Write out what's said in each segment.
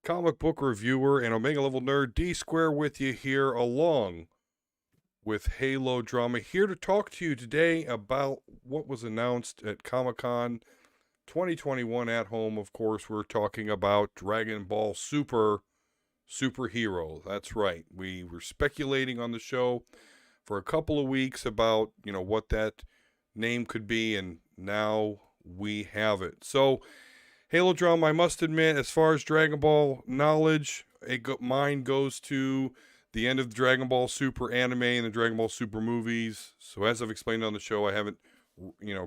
comic book reviewer and Omega Level Nerd D Square with you here, along with Halo Drama, here to talk to you today about what was announced at Comic-Con 2021 at home. Of course, we're talking about Dragon Ball Superhero. That's right. We were speculating on the show for a couple of weeks about, what that name could be, and now we have it. So, Halo Drum, I must admit, as far as Dragon Ball knowledge, mine goes to the end of the Dragon Ball Super anime and the Dragon Ball Super movies. So as I've explained on the show, I haven't,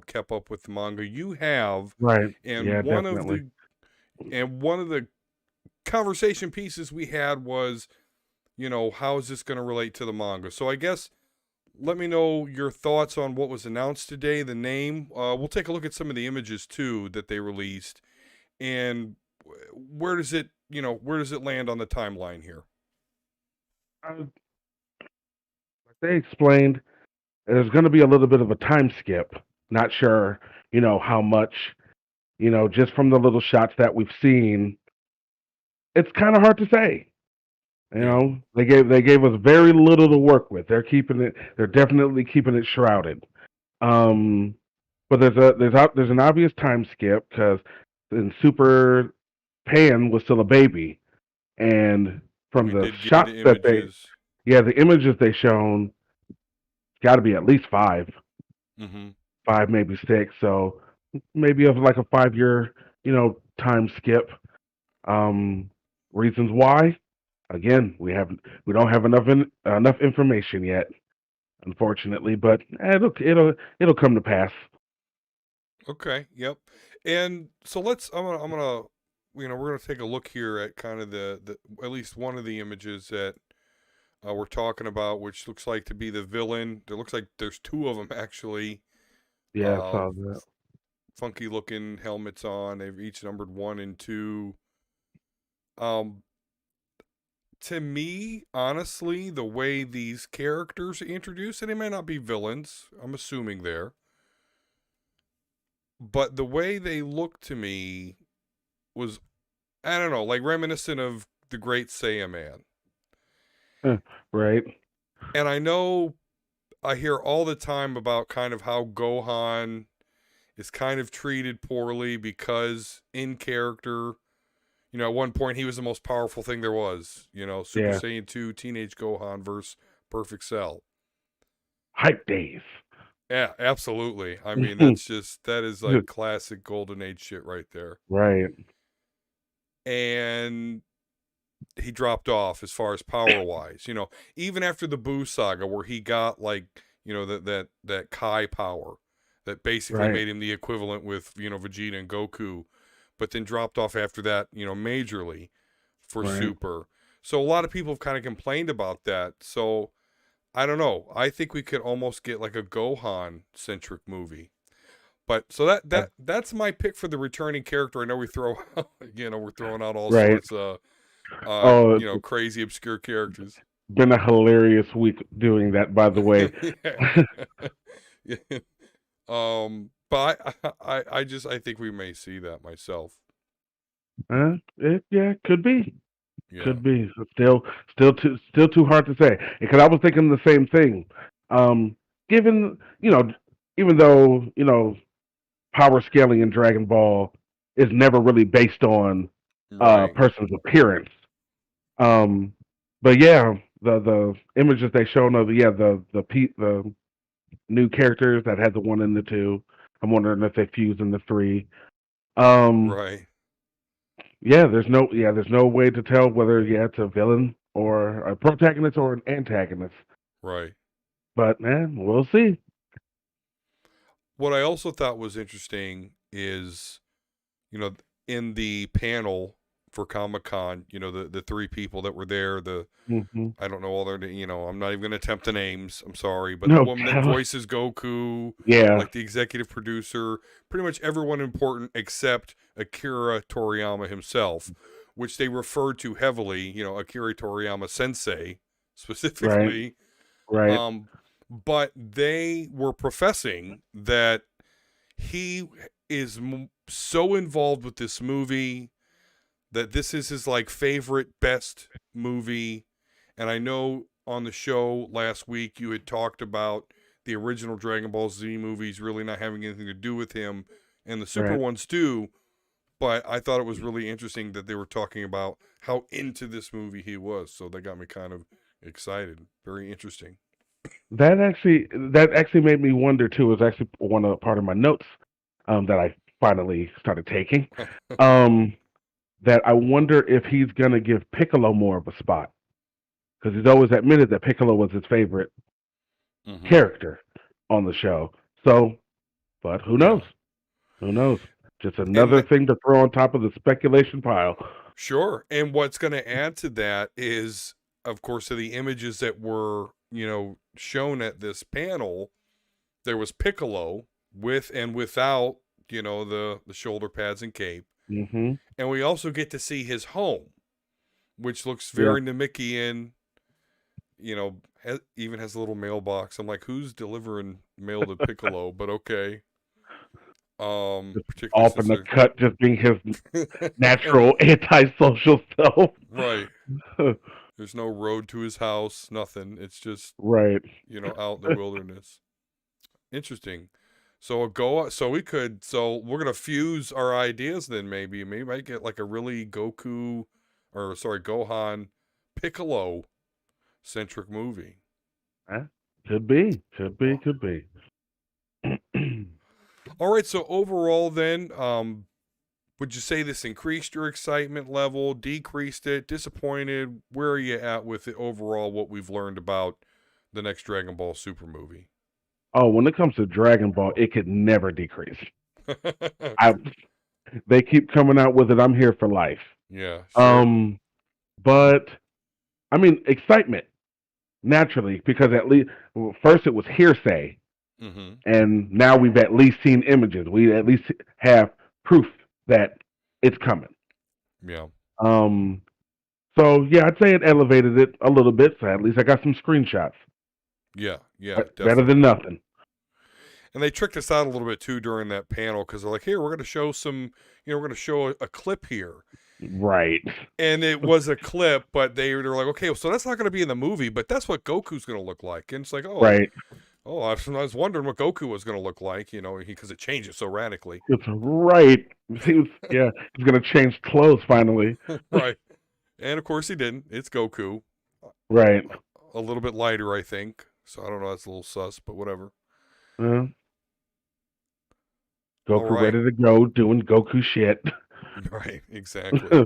kept up with the manga. You have, Right. and Yeah, definitely. one of the conversation pieces we had was, how is this going to relate to the manga? So I guess let me know your thoughts on what was announced today, the name. We'll take a look at some of the images too that they released, and where does it land on the timeline here? Like they explained, there's going to be a little bit of a time skip. Not sure, how much, just from the little shots that we've seen, it's kind of hard to say. Yeah. They gave us very little to work with. They're definitely keeping it shrouded. Um, but there's an obvious time skip because in Super Pan was still a baby, and And from we the did get shots that images. the images they shown, got to be at least Mm-hmm. five, maybe six. So maybe of like a 5 year, time skip. Um, Reasons why? Again, we don't have enough information yet, unfortunately. But it'll come to pass. Okay. Yep. And so I'm gonna we're gonna take a look here at kind of the at least one of the images that we're talking about, which looks like to be the villain. There looks like there's two of them actually. Yeah, I Uh, saw that. Funky looking helmets on. They've each numbered 1 and 2. Um, to me, honestly, the way these characters are introduced, and they may not be villains, I'm assuming there, but the way they look to me was, I don't know, like reminiscent of the Great Saiyaman. Right. And I know I hear all the time about kind of how Gohan is kind of treated poorly because in character, at one point he was the most powerful thing there was, Super Yeah. Saiyan 2, Teenage Gohan versus Perfect Cell. Hype days. Yeah, absolutely. I mean, that is like classic golden age shit right there. Right. And he dropped off as far as power wise, even after the Buu saga where he got like, that Kai power that basically Right. made him the equivalent with, Vegeta and Goku, but then dropped off after that, majorly for Right. Super. So a lot of people have kind of complained about that. So I don't know. I think we could almost get like a Gohan centric movie. But so that's my pick for the returning character. I know we throw we're throwing out all Right. sorts of Oh, it's crazy obscure characters. been a hilarious week doing that, by the way. Yeah. Yeah. But I think we may see that myself. Yeah, could be. Yeah. Could be. Still too hard to say. Because I was thinking the same thing. Um, Given, even though, power scaling in Dragon Ball is never really based on a Right. person's appearance. Um, but yeah, the images they showed of the new characters that had the 1 and the 2. I'm wondering if they fuse in the 3. Um, Right. there's no way to tell whether it's a villain or a protagonist or an antagonist. Right. But man, we'll see. What I also thought was interesting is, you know, in the panel for Comic Con, the three people that were there, Hmm. I don't know all their, I'm not even going to attempt the names. I'm sorry, but the No, woman that voices Goku, yeah, like the executive producer, pretty much everyone important except Akira Toriyama himself, which they referred to heavily, Akira Toriyama Sensei right, specifically. right, Um, but they were professing that he is so involved with this movie that this is his like favorite, best movie. And I know on the show last week you had talked about the original Dragon Ball Z movies really not having anything to do with him, and the Super Right. ones do. But I thought it was really interesting that they were talking about how into this movie he was. So that got me kind of excited. Very interesting. That actually made me wonder too. It was actually part of my notes that I finally started taking. Um, that I wonder if he's gonna give Piccolo more of a spot because he's always admitted that Piccolo was his favorite Mm-hmm. character on the show. So, but who Yeah. knows? Who knows? Just And another thing to throw on top of the speculation pile. sure. And what's going to add to that is, of course, of the images that were, shown at this panel, there was Piccolo with and without, the shoulder pads and cape. Mm-hmm. And we also get to see his home, which looks Yeah. very Namekian, even has a little mailbox. I'm like, who's delivering mail to Piccolo? But okay. Particularly Off in the cut, just being his natural antisocial self. Right. There's no road to his house, nothing. It's just Right. out in the wilderness. Interesting. So we're gonna fuse our ideas then maybe. Maybe I get like a really Gohan Piccolo centric movie. Could be. All right, so overall then, would you say this increased your excitement level, decreased it, disappointed? Where are you at with it overall, what we've learned about the next Dragon Ball Super movie? Oh, when it comes to Dragon Ball, it could never decrease. They keep coming out with it. I'm here for life. Yeah. Sure. But I mean, excitement naturally because at least first it was hearsay, and now we've at least seen images. We at least have proof that it's coming. Yeah. So yeah, I'd say it elevated it a little bit. So at least I got some screenshots. Yeah. Better than nothing. And they tricked us out a little bit too during that panel because they're like, "Here, we're going to show some, we're going to show a clip here." Right. And it was a clip, but they were like, "Okay, so that's not going to be in the movie, but that's what Goku's going to look like." And it's like, "Oh, right. Oh, I was wondering what Goku was going to look like, because it changes so radically." It's right. He's going to change clothes finally. Right. And of course he didn't. It's Goku. Right. A little bit lighter, I think. So I don't know. That's a little sus, but whatever. Goku ready to go, doing Goku shit. Right, exactly.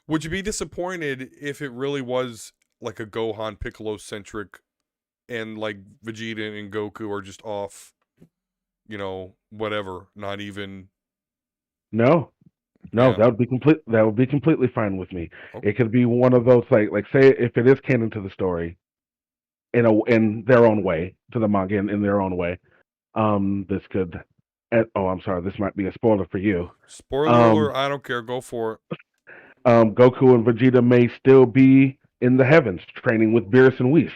Would you be disappointed if it really was like a Gohan Piccolo centric and like Vegeta and Goku are just off, whatever, not even? No, Yeah. that would be completely fine with me. Okay. It could be one of those like say if it is canon to the story in their own way, to the manga in their own way. This could I'm sorry, this might be a spoiler for you. Spoiler alert, I don't care, go for it. Goku and Vegeta may still be in the heavens training with Beerus and Whis,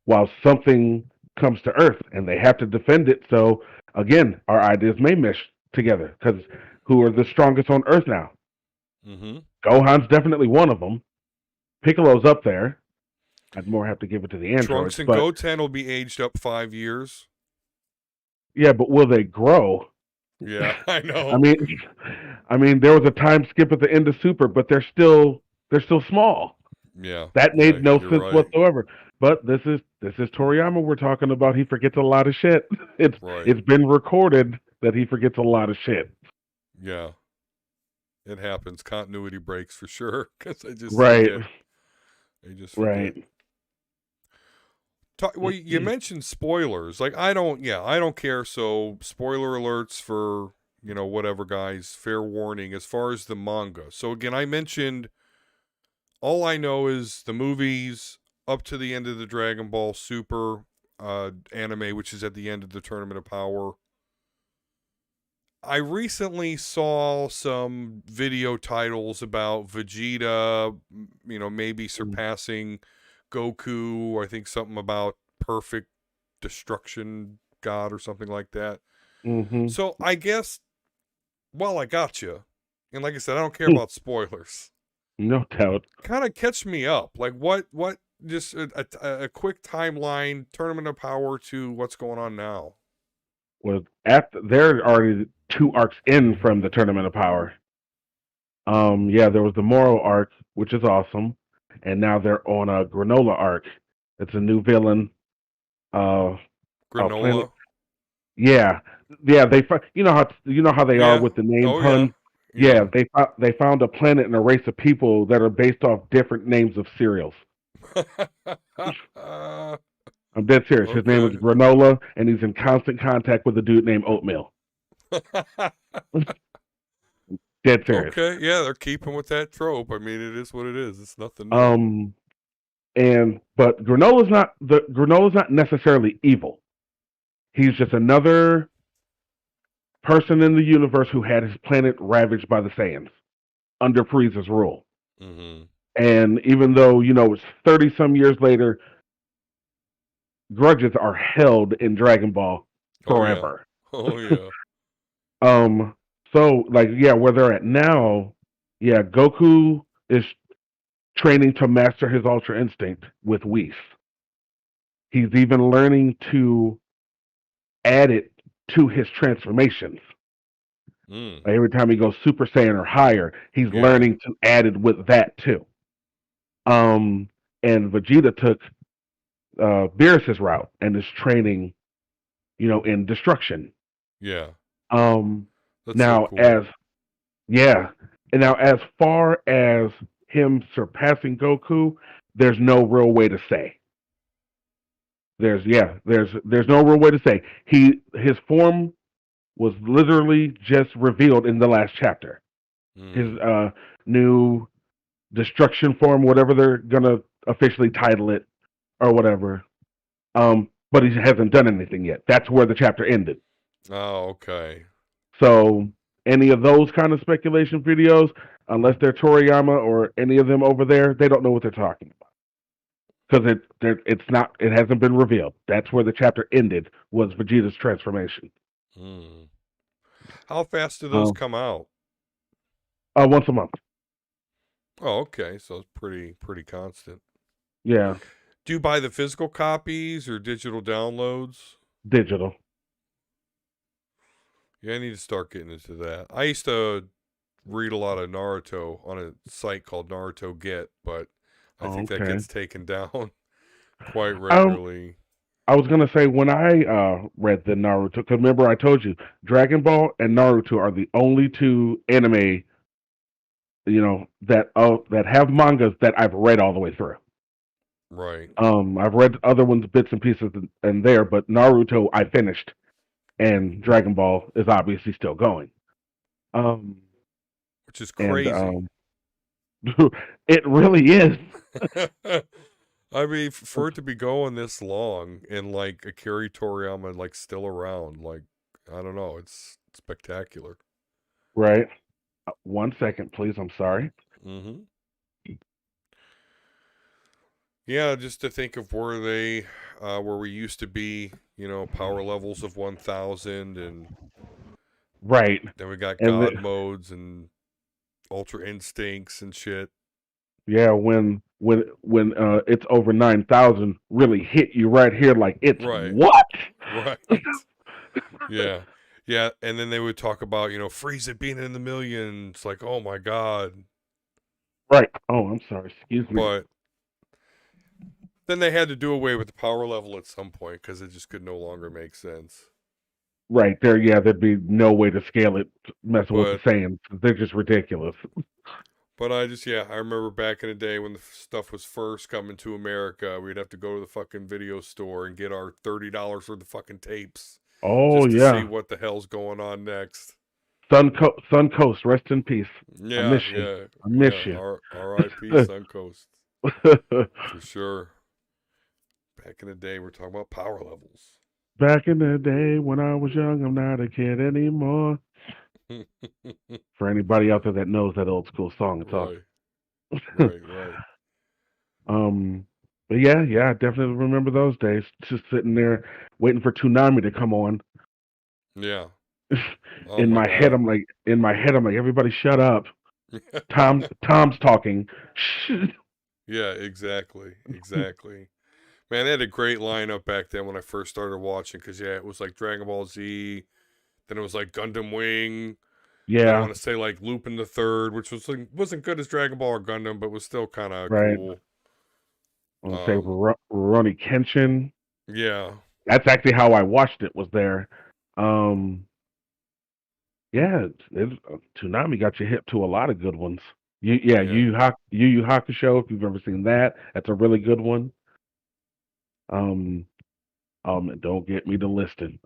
while something comes to Earth and they have to defend it. So again, our ideas may mesh together because who are the strongest on Earth now? Gohan's definitely one of them. Piccolo's up there. I'd more have to give it to the androids. Trunks and Goten will be aged up 5 years. Yeah, but will they grow? Yeah, I know. I mean, there was a time skip at the end of Super, but they're still small. Yeah, that made no sense whatsoever. But this is Toriyama we're talking about. He forgets a lot of shit. It's been recorded that he forgets a lot of shit. Yeah, it happens. Continuity breaks for sure. Because I just forget. I just forget. Right. Well, you mentioned spoilers. Like I don't care. So spoiler alerts for whatever, guys. Fair warning as far as the manga. So again, I mentioned all I know is the movies up to the end of the Dragon Ball Super anime, which is at the end of the Tournament of Power. I recently saw some video titles about Vegeta, maybe surpassing Goku. I think something about perfect destruction god or something like that. So I guess, well, I got you. And like I said, I don't care about spoilers. No doubt. Kind of catch me up. Like what just a quick timeline, Tournament of Power to what's going on now. Was there are already 2 arcs in from the Tournament of Power. Yeah, there was the Moro arc, which is awesome, and now they're on a Granola arc. It's a new villain. Planet. Granola. Yeah, yeah. You know how they are Yeah. with the name Oh pun. yeah. Yeah, they found a planet and a race of people that are based off different names of cereals. Yeah. I'm dead serious. His name is Okay. Granola, and he's in constant contact with a dude named Oatmeal. Dead serious. Okay. Yeah, they're keeping with that trope. I mean, it is what it is. It's nothing new. But Granola's not necessarily evil. He's just another person in the universe who had his planet ravaged by the Saiyans under Frieza's rule. Mm-hmm. And even though, it's 30 some years later, grudges are held in Dragon Ball forever. Oh yeah. So like, yeah, where they're at now, yeah, Goku is training to master his Ultra Instinct with Whis. He's even learning to add it to his transformations. Mm. Like every time he goes Super Saiyan or higher, he's learning to add it with that too. And Vegeta took Beerus's route and is training, in destruction. Yeah. That's now so cool. And now as far as him surpassing Goku, there's no real way to say. There's no real way to say. His form was literally just revealed in the last chapter. His new destruction form, whatever they're gonna officially title it, or whatever. But he hasn't done anything yet. That's where the chapter ended. Oh, okay. So any of those kind of speculation videos, unless they're Toriyama or any of them over there, they don't know what they're talking about. Because it hasn't been revealed. That's where the chapter ended, was Vegeta's transformation. How fast do those come out? Once a month. Oh, okay. So it's pretty constant. Yeah. Do you buy the physical copies or digital downloads? Digital. Yeah, I need to start getting into that. I used to read a lot of Naruto on a site called Naruto Get, but I think that gets taken down quite regularly. I was gonna say, when I read the Naruto, because remember I told you Dragon Ball and Naruto are the only 2 anime, that have mangas that I've read all the way through. Right. I've read other ones, bits and pieces, and there, but Naruto I finished, and Dragon Ball is obviously still going. Which is crazy. And, it really is. I mean, for it to be going this long and like Akira Toriyama like still around, like I don't know, it's spectacular. Right. 1 second, please. I'm sorry. Mm-hmm. Yeah, just to think of where we used to be, power levels of 1,000, and right. Then we got God modes and Ultra Instincts and shit. Yeah, when it's over 9,000, really hit you right here, like it's right. What? Right. Yeah. Yeah, and then they would talk about, Frieza being in the millions, like, oh my god. Right. Oh, I'm sorry. Excuse me. But then they had to do away with the power level at some point because it just could no longer make sense. Right there, yeah, there'd be no way to scale it, messing with the Saiyans. They're just ridiculous. But I remember back in the day when the stuff was first coming to America, we'd have to go to the fucking video store and get our $30 worth of fucking tapes. Oh, just to see what the hell's going on next. Suncoast, rest in peace. Yeah, I miss you. I miss you. R.I.P. Suncoast. For sure. Back in the day, we're talking about power levels. Back in the day when I was young, I'm not a kid anymore. For anybody out there that knows that old school song, it's right. Right. But yeah, I definitely remember those days. Just sitting there waiting for Toonami to come on. Yeah. Oh In my my head, god. I'm like, everybody shut up. Tom's talking. Yeah, exactly. Exactly. Man, they had a great lineup back then when I first started watching because, yeah, it was like Dragon Ball Z, then it was like Gundam Wing, then I Yeah, want to say like Lupin the Third, which was like, wasn't good as Dragon Ball or Gundam, but was still kind of right. cool. I want to say Um, Rurouni Kenshin. yeah, That's actually how I watched it. Was there? Um, yeah, Toonami got you hip to a lot of good ones. yeah. Yu Yu Hakusho. If you've ever seen that, that's a really good one. Um, and don't get me to listing.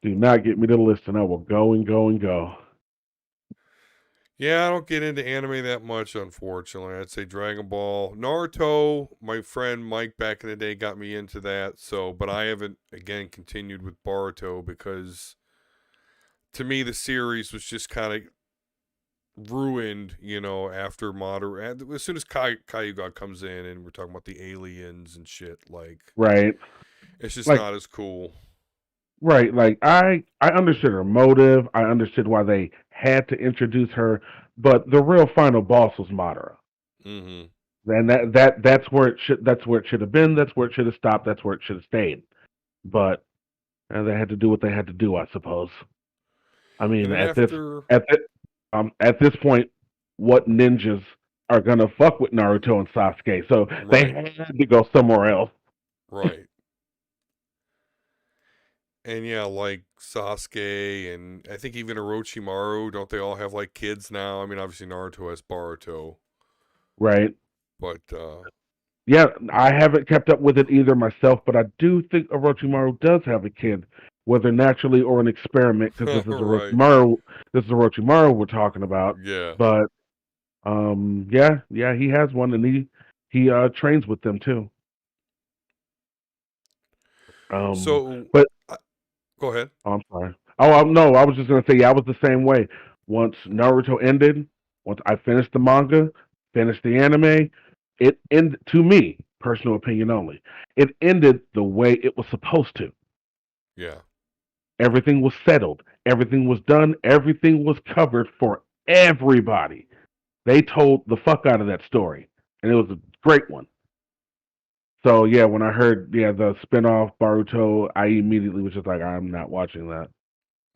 Do not get me to listing. I will go and go and go. Yeah, I don't get into anime that much, unfortunately. I'd say Dragon Ball, Naruto. My friend Mike back in the day got me into that. So, but I haven't again continued with Boruto because to me the series was just kind of ruined. After modern, as soon as Kayuga comes in and we're talking about the aliens and shit, like Right, it's just like not as cool. right, like I understood her motive. I understood why they had to introduce her, but the real final boss was Madara. Mm-hmm. And that's where it should have been. That's where it should have stopped. That's where it should have stayed. But they had to do what they had to do, I suppose. I And mean, then after, at this point, what ninjas are gonna fuck with Naruto and Sasuke? So they right, had to go somewhere else. right. And yeah, like Sasuke and I think even Orochimaru, don't they all have like kids now? I mean, obviously Naruto has Boruto, Right? but Yeah, I haven't kept up with it either myself, but I do think Orochimaru does have a kid, whether naturally or an experiment, because right, This is Orochimaru we're talking about. yeah. But yeah, he has one, and he trains with them too. Um, So, but uh, go ahead. oh, I'm sorry. Oh no, I was just gonna say, yeah, I was the same way. Once Naruto ended, once I finished the manga, finished the anime, it ended to me, personal opinion only. It ended the way it was supposed to. Yeah. Everything was settled. Everything was done. Everything was covered for everybody. They told the fuck out of that story, and it was a great one. So yeah, when I heard the spinoff Baruto, I immediately was just like, I'm not watching that.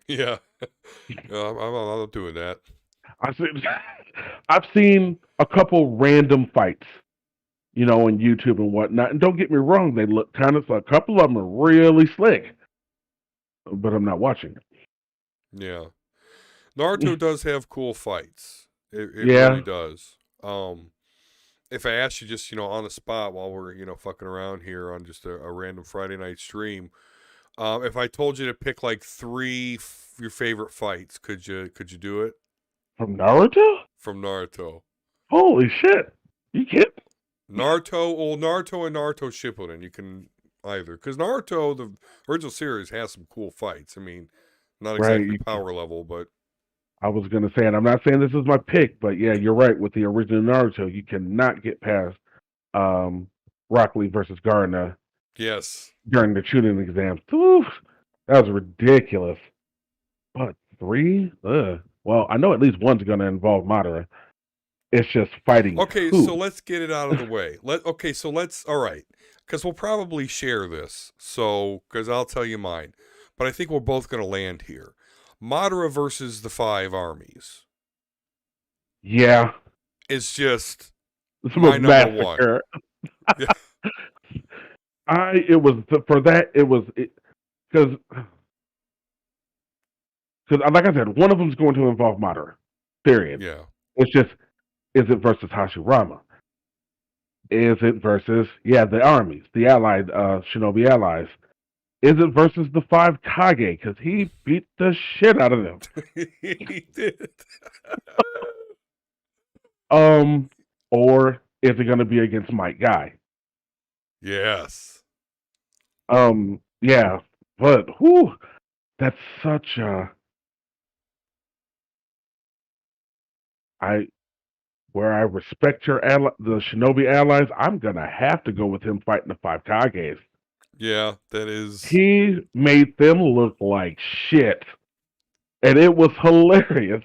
Yeah. I'm not doing that. I said, I've seen a couple random fights, on YouTube and whatnot. And don't get me wrong, they look kind of a couple of them are really slick, but I'm not watching Yeah. Naruto it. does have cool fights. It really Yeah, does. If I asked you just, on the spot while we're, fucking around here on just a random Friday night stream, if I told you to pick like three your favorite fights, could you do it from Naruto. from Naruto? Holy shit! You kidding? Naruto and Naruto Shippuden. You can either because Naruto, the original series, has some cool fights. I mean, not exactly Right. power level, but I was gonna say, and I'm not saying this is my pick, but yeah, you're right. With the original Naruto, you cannot get past um, Rock Lee versus Garna yes, during the shooting exams. Oof, that was ridiculous. But three? Ugh. Well, I know at least one's gonna involve Madara. It's just fighting okay, so who? let's get it out of the way. So let's all right, because we'll probably share this. So because I'll tell you mine, but I think we're both going to land here. Madara versus the five armies Yeah, is just this my was number one. massacre. It was for that. It was because like I said, one of them's going to involve Madara. Period. Yeah, It's just, is it versus Hashirama? Is it versus the armies, the allied shinobi allies? Is it versus the five Kage? Because he beat the shit out of them. he did. Um, or is it going to be against Mike Guy? Yes. Yeah, but whew, that's such a I where I respect the shinobi allies. I'm gonna have to go with him fighting the five Kages. Yeah, that is. He made them look like shit. And it was hilarious.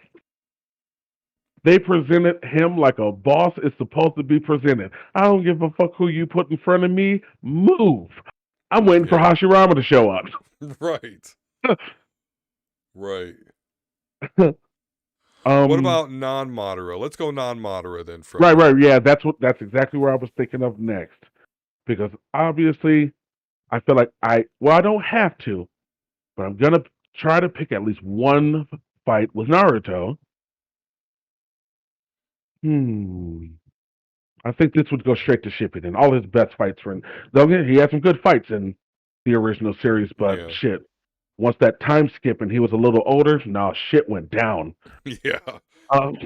They presented him like a boss is supposed to be presented. I don't give a fuck who you put in front of me. Move. I'm waiting for Yeah. Hashirama to show up. Right. Right. What um, about non-Madara? Let's go non-Madara then, right, Freddie. right, yeah, that's exactly where I was thinking of next. Because obviously, I feel like I don't have to, but I'm gonna try to pick at least one fight with Naruto. Hmm. I think this would go straight to Shippuden. All his best fights were in. Don't get he had some good fights in the original series, but Yeah. shit. Once that time skip and he was a little older, no shit went down. Yeah. Um,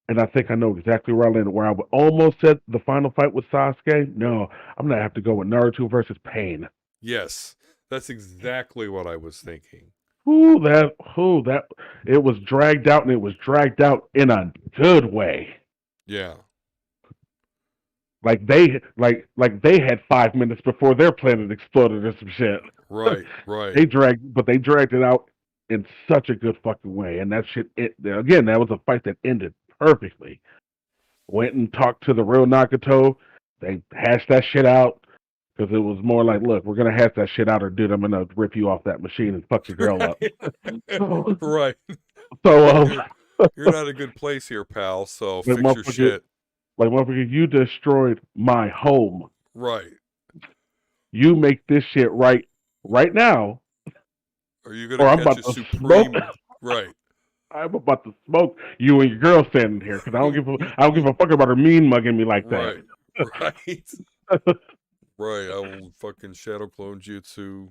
and I think I know exactly where I landed. Where I would almost said the final fight with Sasuke. No, I'm gonna have to go with Naruto versus Pain. Yes. That's exactly what I was thinking. Who that it was dragged out and it was dragged out in a good way. Yeah. Like they had 5 minutes before their planet exploded or some shit. Right. Right. They dragged it out in such a good fucking way, and that shit. Again, that was a fight that ended perfectly. Went and talked to the real Nagato. They hashed that shit out because it was more like, look, we're gonna hash that shit out, or dude, I'm gonna rip you off that machine and fuck your girl up. Right. so, Right. so Right. You're not in a good place here, pal. So like fix your motherfucker, shit. you destroyed my home. Right. You make this shit right now, Are you gonna or I'm catch about a to smoke. supreme? Right. I'm about to smoke you and your girl standing here because I don't give a fuck about her mean mugging me like that. Right. Right. Right. I will fucking shadow clone jutsu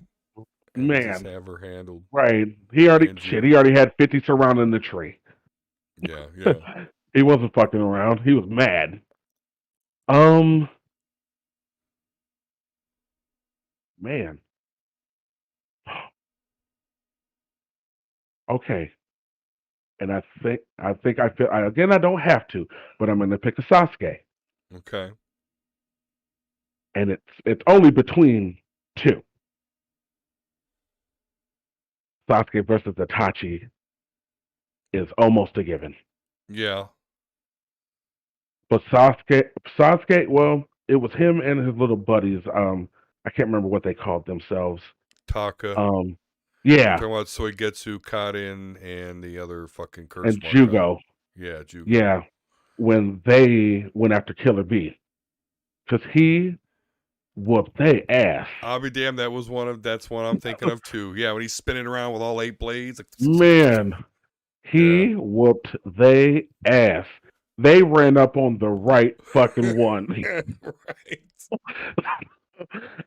and just Man, have her handled. right? And you. He already had 50 surrounding the tree. Yeah. Yeah. He wasn't fucking around. He was mad. Um, man. Okay. And I feel again I don't have to, but I'm gonna pick a Sasuke, Okay. and it's only between two. Sasuke versus Itachi is almost a given. Yeah. But well, it was him and his little buddies. I can't remember what they called themselves. Taka. Um, You're yeah, talking about Soigetsu, Karin, and the other fucking curse and mark guy. Jugo. Yeah, Jugo. Yeah, when they went after Killer B, because he whooped their ass. I'll be damned. That's one I'm thinking of too. Yeah, when he's spinning around with all 8 blades. Like, Man, yeah. he whooped they ass. They ran up on the right fucking one. Right.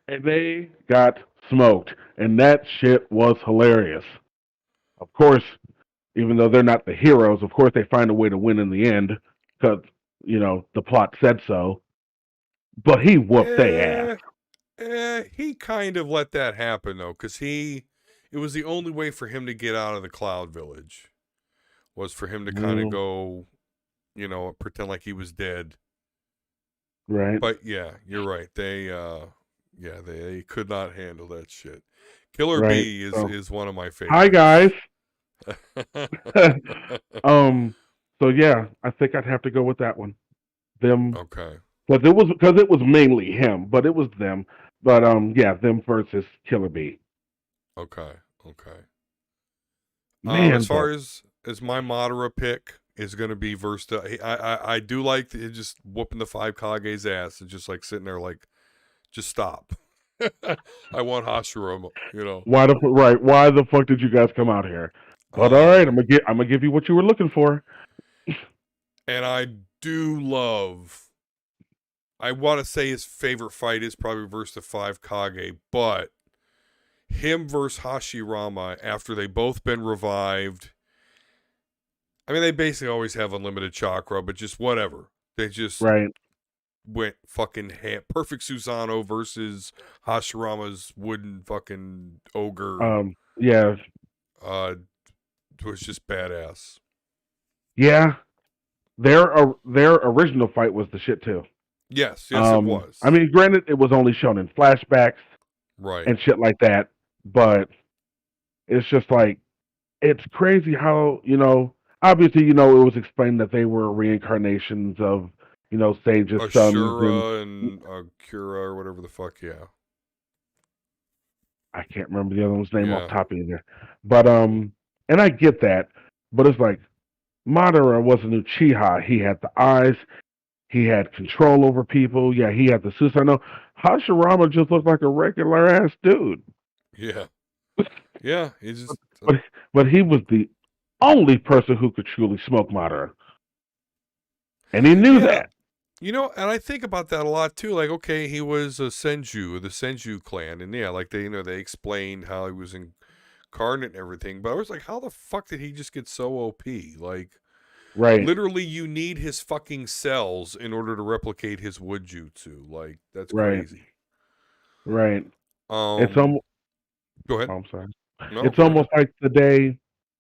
And they got smoked. And that shit was hilarious. Of course, even though they're not the heroes, of course they find a way to win in the end because, the plot said so. But he whooped their ass. He kind of let that happen though, because it was the only way for him to get out of the Cloud Village, was for him to kind of Mm, go, pretend like he was dead. right, But yeah, you're right. They could not handle that shit. Killer right. B So, is one of my hi, guys. favorites. um, so yeah, I think I'd have to go with that one. Them, Okay. because it was mainly him, but it was them. But yeah, them versus Killer B. Okay. Okay. Man, As but far as my Madara pick is going to be versus, I do like just whooping the 5 Kage's ass and just like sitting there like, just stop. I want Hashirama, why the fuck did you guys come out here? But all right, Um, I'm gonna give you what you were looking for. and I do love. I want to say his favorite fight is probably versus the 5 Kage, but him versus Hashirama after they both been revived. I mean, they basically always have unlimited chakra, but just whatever. They just Right. went fucking perfect Susanoo versus Hashirama's wooden fucking ogre. Yeah, Uh, was just badass. yeah. Their original fight was the shit too. Yes, it was. I mean, granted, it was only shown in flashbacks Right. and shit like that, but it's just like it's crazy how obviously it was explained that they were reincarnations of Sage's sons, and Ashura and Kira or whatever the fuck, yeah. I can't remember the other one's name off Yeah. top either. But and I get that, but it's like Madara wasn't Uchiha. He had the eyes. He had control over people. Yeah, he had the Susanoo. Hashirama just looked like a regular ass dude. Yeah. Yeah, he just But he was the only person who could truly smoke Madara. And he knew that. And I think about that a lot too. Like, okay, he was a Senju, the Senju clan, and yeah, like they explained how he was incarnate and everything. But I was like, how the fuck did he just get so OP? Like, right? Literally, you need his fucking cells in order to replicate his wood jutsu. Like, that's right. crazy. Right. It's almost. Go ahead. I'm sorry. No, it's almost like the day.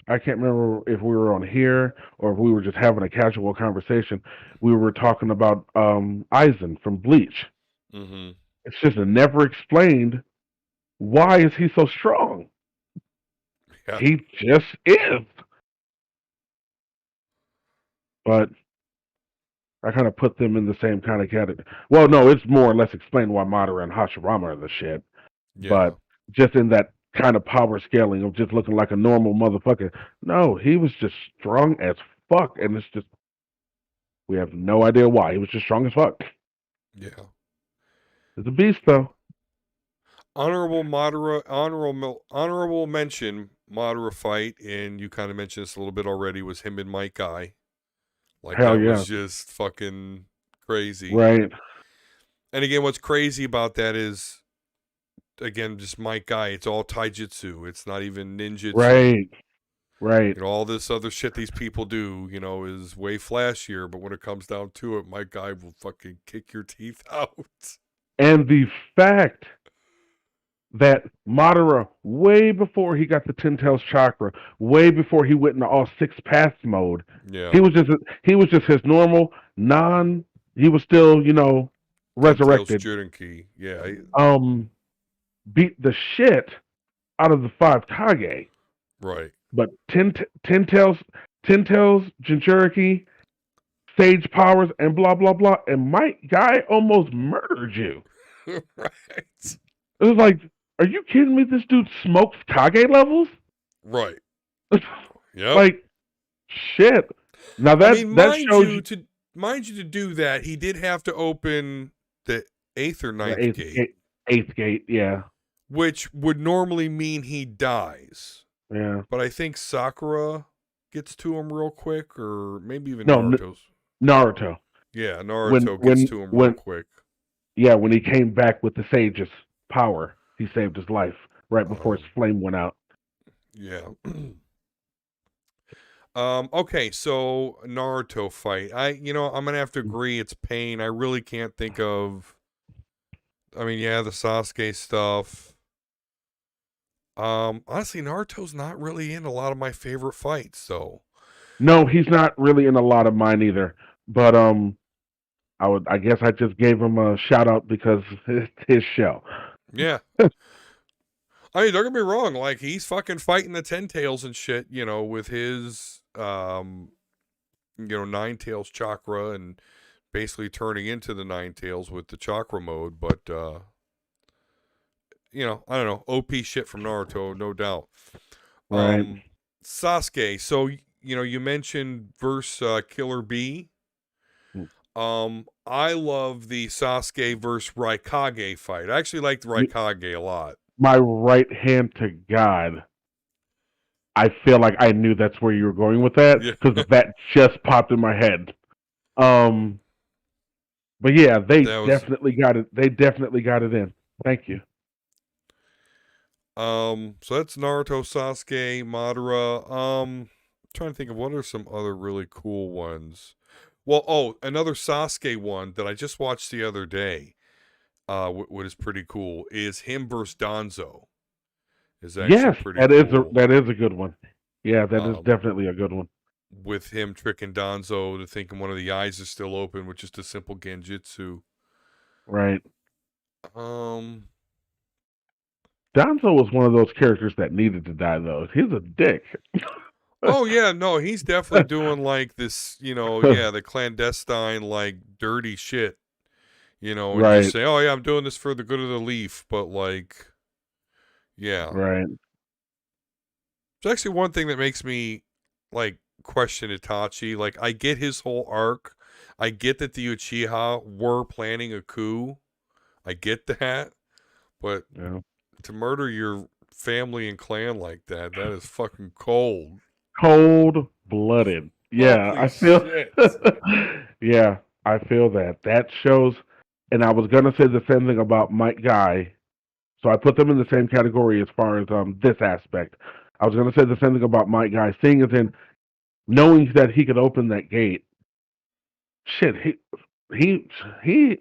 I can't remember if we were on here or if we were just having a casual conversation. We were talking about Aizen from Bleach. Mm-hmm. It's just never explained why is he so strong. Yeah. He just is. But I kind of put them in the same kind of category. Well, no, it's more or less explained why Madara and Hashirama are the shit. Yeah. But just in that kind of power scaling of just looking like a normal motherfucker. No, he was just strong as fuck, and it's just we have no idea why. He was just strong as fuck. Yeah. It's a beast, though. Honorable mention Madara fight, and you kind of mentioned this a little bit already, was him and Mike Guy. Like, hell that yeah. was just fucking crazy. Right. And again, what's crazy about that is, again, just Mike Guy. It's all taijutsu. It's not even ninjutsu. Right. Right. All this other shit these people do, is way flashier. But when it comes down to it, Mike Guy will fucking kick your teeth out. And the fact that Madara, way before he got the Ten Tails chakra, way before he went into all 6 paths mode, yeah, he was just his normal he was still, resurrected. Jirenki. Yeah. Beat the shit out of the 5 Kage. Right. But Ten Tails, Jinchuriki, Sage powers, and blah blah blah, and Mike Guy almost murdered you. Right. It was like, are you kidding me? This dude smokes Kage levels? Right. Yeah. Like, shit. Now that mind you, to do that, he did have to open the 8th or 9th gate. 8th gate, yeah. Which would normally mean he dies. Yeah. But I think Sakura gets to him real quick, or maybe even Naruto's. Naruto. Yeah, Naruto gets to him real quick. Yeah, when he came back with the Sage's power, he saved his life right before his flame went out. Yeah. Okay, so Naruto fight. I'm gonna have to agree it's pain. I really can't think of. I mean, yeah, the Sasuke stuff. Honestly, Naruto's not really in a lot of my favorite fights, so. No, he's not really in a lot of mine either. But I guess I just gave him a shout out because it's his show. Yeah. I mean, don't get me wrong. Like, he's fucking fighting the Ten Tails and shit, with his, Nine Tails chakra and basically turning into the Nine Tails with the chakra mode. But, I don't know. OP shit from Naruto, no doubt. Right. Sasuke. So, you mentioned versus Killer Bee. I love the Sasuke versus Raikage fight. I actually liked Raikage a lot. My right hand to God. I feel like I knew that's where you were going with that because that just popped in my head. But yeah, they definitely got it. They definitely got it in. Thank you. So that's Naruto, Sasuke, Madara. Trying to think of what are some other really cool ones. Well, another Sasuke one that I just watched the other day. What is pretty cool is him versus Danzo. Is actually pretty cool. That is a good one. Yeah, that is definitely a good one. With him tricking Danzo to thinking one of the eyes is still open, which is the simple Genjutsu. Right. Um. Danzo was one of those characters that needed to die, though. He's a dick. Oh yeah, no, he's definitely doing like this, yeah, the clandestine, like dirty shit, and just Right. say, oh yeah, I'm doing this for the good of the leaf, but like, yeah. Right. It's actually one thing that makes me like question Itachi. Like, I get his whole arc. I get that the Uchiha were planning a coup. I get that, but Yeah. to murder your family and clan like that is fucking cold. Cold blooded. Yeah, Holy I feel. shit. Yeah, I feel that. That shows. And I was gonna say the same thing about Mike Guy. So I put them in the same category as far as this aspect. I was gonna say the same thing about Mike Guy, seeing as in knowing that he could open that gate. Shit, he he.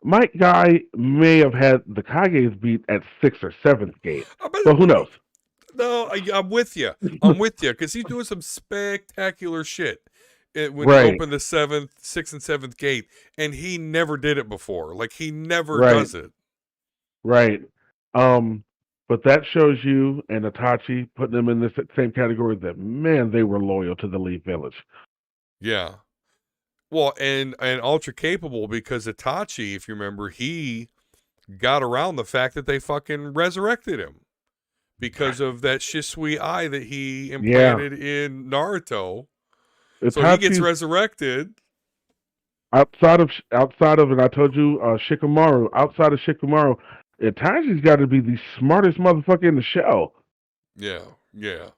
Mike Guy may have had the Kages beat at sixth or seventh gate, but who knows? No, I'm with you. I'm with you because he's doing some spectacular shit when he Right, opened the sixth and seventh gate, and he never did it before. Like, he never right, does it. right. But that shows you and Itachi putting them in the same category that man they were loyal to the Leaf Village. Yeah. Well, and ultra capable because Itachi, if you remember, he got around the fact that they fucking resurrected him because of that Shisui eye that he Yeah, implanted in Naruto. So he gets Itachi's resurrected. outside of, and I told you Shikamaru. Outside of Shikamaru, Itachi's got to be the smartest motherfucker in the show. Yeah, yeah.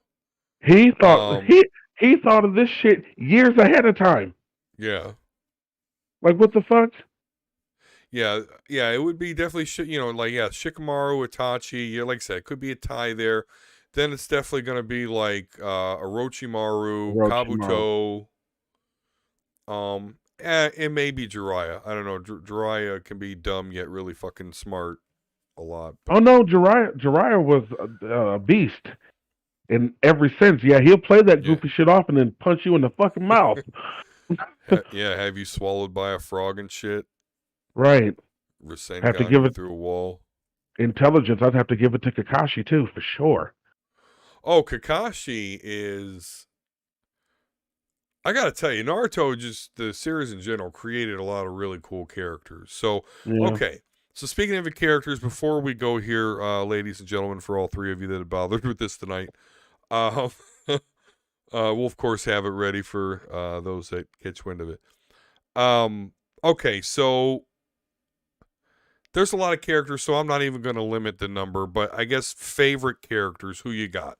He thought Um, he thought of this shit years ahead of time. yeah. Like what the fuck? Yeah, yeah, it would be definitely, like, yeah, Shikamaru, Itachi, yeah, like I said, it could be a tie there. Then it's definitely going to be like Orochimaru, Orochimaru. Kabuto, and maybe Jiraiya. I don't know. Jiraiya can be dumb yet really fucking smart a lot, Oh but no, Jiraiya was a beast in every sense. Yeah, he'll play that yeah. goofy shit off and then punch you in the fucking mouth. Yeah, have you swallowed by a frog and shit? Right. Have to Rasengan give you it through a wall. intelligence. I'd have to give it to Kakashi too, for sure. Oh, Kakashi is. I gotta tell you, Naruto, just the series in general, created a lot of really cool characters. So, Yeah. okay. So, speaking of the characters, before we go here, ladies and gentlemen, for all three of you that have bothered with this tonight, uh, we'll, of course, have it ready for those that catch wind of it. Okay, so there's a lot of characters, so I'm not even going to limit the number, but I guess favorite characters, who you got?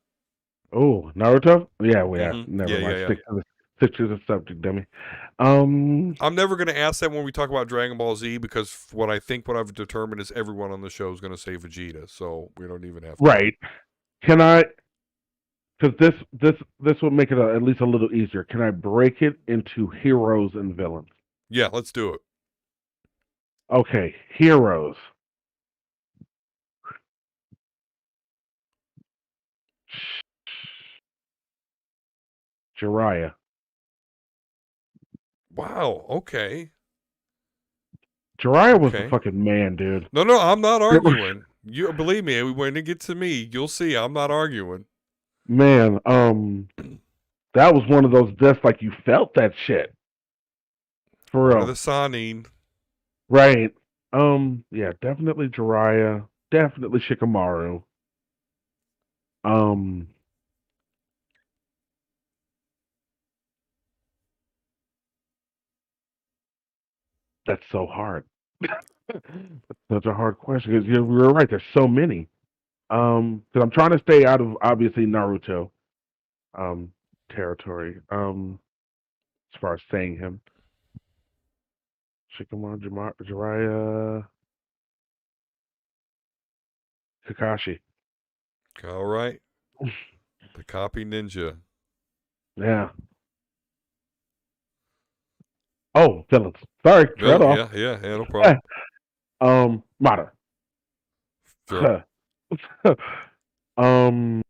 Oh, Naruto? Yeah, we are. Yeah, Never yeah, mind. yeah. Stick to the subject, dummy. I'm never going to ask that when we talk about Dragon Ball Z because what I've determined is everyone on the show is going to say Vegeta, so we don't even have to. Right. Can I? Because this will make it at least a little easier. Can I break it into heroes and villains? Yeah, let's do it. Okay, heroes. Jiraiya. Wow. Okay. Jiraiya was the Okay. fucking man, dude. No, I'm not arguing. You believe me, when it gets to me, you'll see. I'm not arguing. Man, that was one of those deaths like you felt that shit. For One of real. the Sanin. Right. Yeah, definitely Jiraiya. Definitely Shikamaru. Um, that's so hard. That's such a hard question because you're right. There's so many. Because I'm trying to stay out of obviously Naruto territory. As far as saying him, Shikamaru, Jiraiya, Kakashi. All right. The copy ninja. Yeah. Oh, villains. Sorry, tread Villain. off. Yeah, no problem. Mata. Sure. um,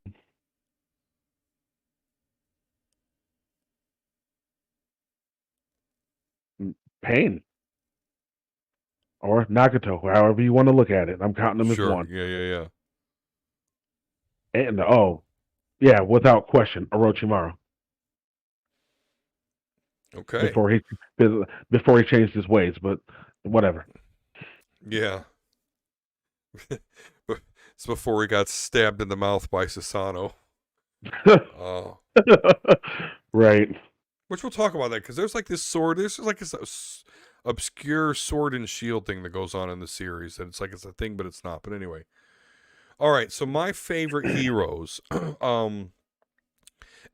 Pain. or Nagato, however you want to look at it. I'm counting him as Sure. one. Yeah. And oh, yeah, without question, Orochimaru Okay. before he before he changed his ways, but whatever. Yeah. It's before he got stabbed in the mouth by Sasano. Uh, Right. which we'll talk about that because there's like this sword. There's like this obscure sword and shield thing that goes on in the series, and it's like it's a thing, but it's not. But anyway, all right. So my favorite heroes, and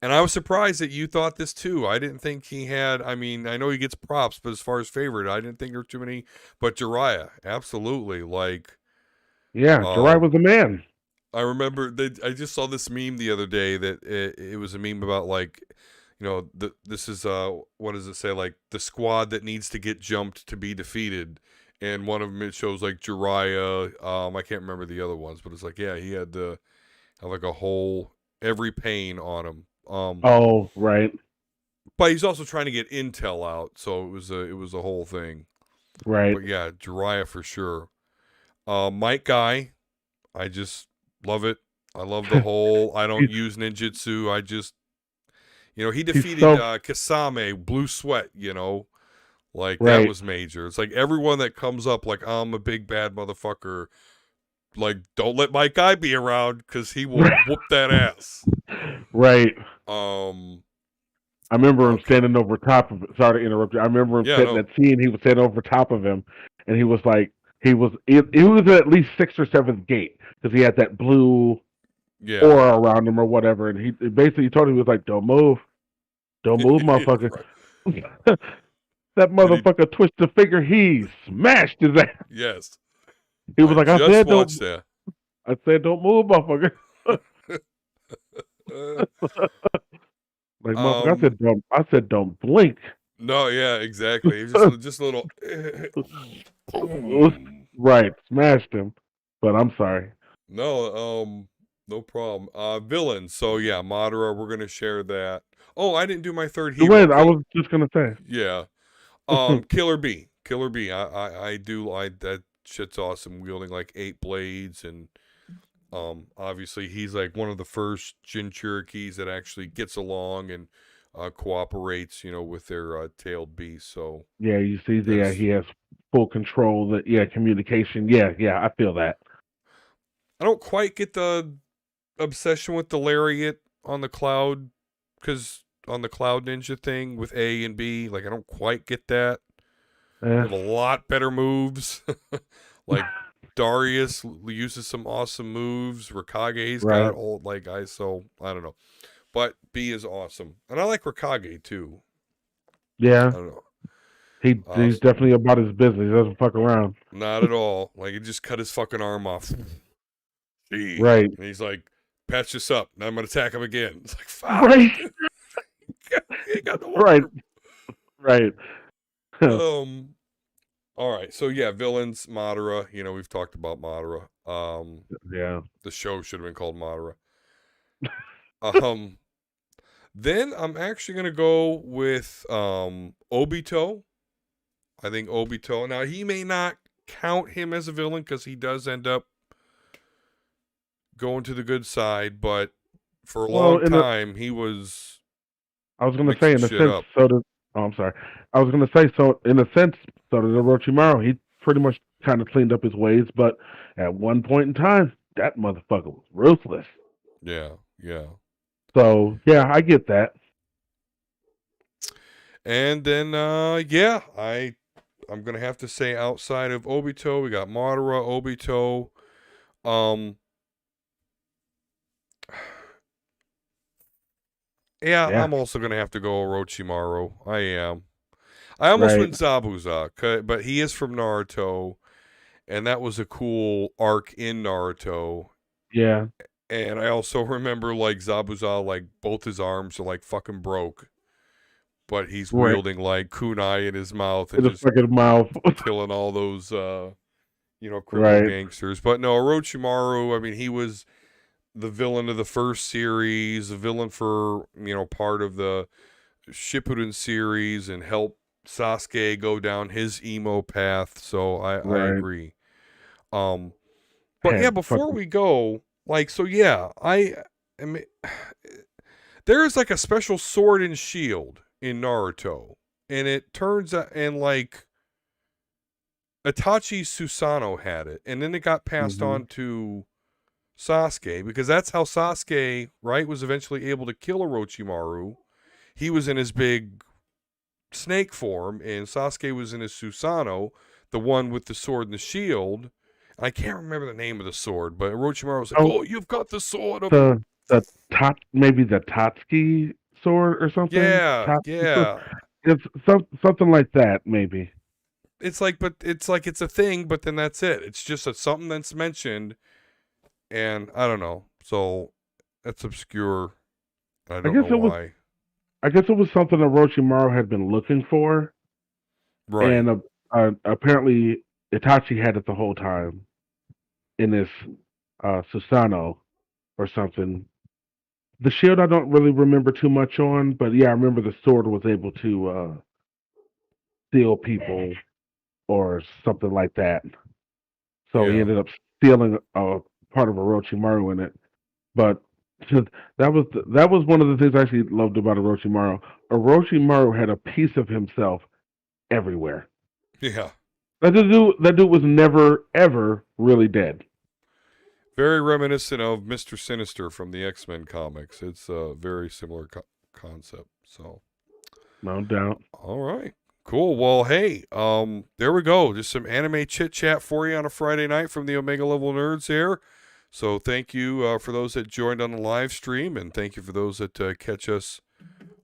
I was surprised that you thought this too. I didn't think he had. I mean, I know he gets props, but as far as favorite, I didn't think there were too many. But Jiraiya, absolutely. Like, Yeah, Jiraiya um, was a man. I remember I just saw this meme the other day that it was a meme about like, this is what does it say, like the squad that needs to get jumped to be defeated, and one of them it shows like Jiraiya. I can't remember the other ones, but it's like yeah, he had to have like a whole every pain on him. Oh, right, But he's also trying to get intel out, so it was a whole thing. right. But yeah, Jiraiya for sure. Might Guy, I just love it. I love the whole. I don't he's, use ninjutsu. I just, he he's defeated so Kasame, Blue Sweat. Like that right. was major. It's like everyone that comes up, like I'm a big bad motherfucker. Like don't let my guy be around because he will whoop that ass. Right. Um. I remember him Okay. standing over top of it. Sorry to interrupt you. I remember him Yeah. sitting No. at scene. He was standing over top of him, and he was like, he was at least sixth or seventh gate because he had that blue Yeah. aura around him or whatever. And he basically told him, he was like, don't move, motherfucker. Right. That And he. motherfucker twisted the finger. He smashed his ass. Yes. He was I like, just watched that. I said, don't move, motherfucker. Uh, Like motherfucker, um. I said, don't blink. No. Yeah. Exactly. It was just a little. Boom. Right, smashed him. But I'm sorry. No, no problem. Villain. So yeah, Madara, we're gonna share that. Oh, I didn't do my third hero. Wait, I was just gonna say. Yeah. Killer B. Killer B. I do like that shit's awesome, wielding like 8 blades and obviously he's like one of the first Jin Cherokees that actually gets along and cooperates, with their tailed beast. So Yeah, you see, yeah, there's he has full control. That yeah, communication. Yeah, I feel that. I don't quite get the obsession with the lariat on the cloud because on the cloud ninja thing with A and B, like I don't quite get that. They Eh. have a lot better moves. Like Darius uses some awesome moves. Rikage's got Right. old like guys, so I don't know. But B is awesome, and I like Rikage too. I Yeah, don't know. he's definitely about his business. He doesn't fuck around. Not at all. Like he just cut his fucking arm off. Gee. Right. And he's like, patch this up. Now I'm gonna attack him again. It's like fuck. Right. He got no Right. arm. Right. All right. So yeah, villains, Madara. We've talked about Madara. Yeah. The show should have been called Madara. Um, then I'm actually gonna go with Obito. I think Obito. Now he may not count him as a villain because he does end up going to the good side, but for a long time he was. I was gonna say, mixing in a shit sense, up. so did. Oh, I'm sorry. I was gonna say, so in a sense, so did Orochimaru. He pretty much kind of cleaned up his ways, but at one point in time, that motherfucker was ruthless. Yeah. So yeah, I get that. And then I'm gonna have to say outside of Obito, we got Madara, Obito. Yeah, Yeah. I'm also gonna have to go Orochimaru. I am. I almost Right. went Zabuza, but he is from Naruto, and that was a cool arc in Naruto. Yeah. And I also remember like Zabuza, like both his arms are like fucking broke, but he's Right. wielding like kunai in his mouth In and the just fucking mouth. killing all those criminal Right. gangsters. But no, Orochimaru, I mean, he was the villain of the first series, the villain for, part of the Shippuden series and helped Sasuke go down his emo path. So I Right. agree. But yeah, Had before fucking we go, like, so yeah, I mean, there is like a special sword and shield in Naruto, and it turns out, and like Itachi Susanoo had it, and then it got passed mhm. on to Sasuke, because that's how Sasuke, right, was eventually able to kill Orochimaru. He was in his big snake form, and Sasuke was in his Susanoo, the one with the sword and the shield. I can't remember the name of the sword, but Orochimaru was like, Oh, "Oh, you've got the sword of the maybe the Tatsuki sword or something. yeah, Tatsuki sword. yeah." It's something like that, maybe. It's like, but it's like it's a thing, but then that's it. It's just something that's mentioned, and I don't know. So that's obscure. I I don't guess know it was. why. I guess it was something Orochimaru had been looking for, Right. and apparently Itachi had it the whole time in his Susanoo or something. The shield I don't really remember too much on, but yeah, I remember the sword was able to steal people or something like that. So he Yeah. ended up stealing a part of Orochimaru in it. But that was one of the things I actually loved about Orochimaru. Orochimaru had a piece of himself everywhere. Yeah. That dude was never ever really dead. Very reminiscent of Mr. Sinister from the X-Men comics. It's a very similar concept. So, No doubt. all right. Cool. Well, hey, there we go. Just some anime chit chat for you on a Friday night from the Omega Level Nerds here. So thank you for those that joined on the live stream, and thank you for those that catch us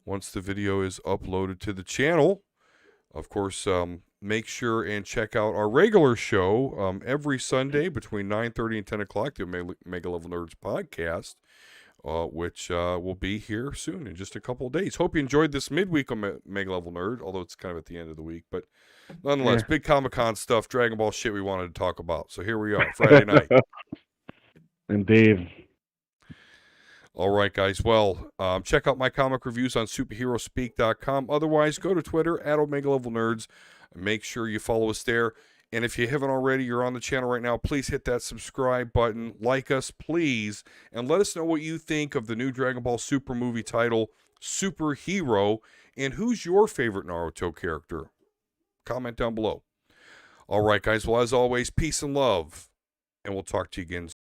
once the video is uploaded to the channel. Of course, make sure and check out our regular show every Sunday between 9:30 and 10 o'clock, the Omega Level Nerds podcast, which will be here soon in just a couple of days. Hope you enjoyed this midweek Omega Level Nerd, although it's kind of at the end of the week. But nonetheless, Yeah. big Comic-Con stuff, Dragon Ball shit we wanted to talk about. So here we are, Friday night. Indeed. All right, guys. Well, check out my comic reviews on superheroespeak.com. Otherwise, go to Twitter at Omega Level Nerds. Make sure you follow us there. And if you haven't already, you're on the channel right now, please hit that subscribe button. Like us, please. And let us know what you think of the new Dragon Ball Super movie title, Superhero. And who's your favorite Naruto character? Comment down below. All right, guys. Well, as always, peace and love. And we'll talk to you again soon.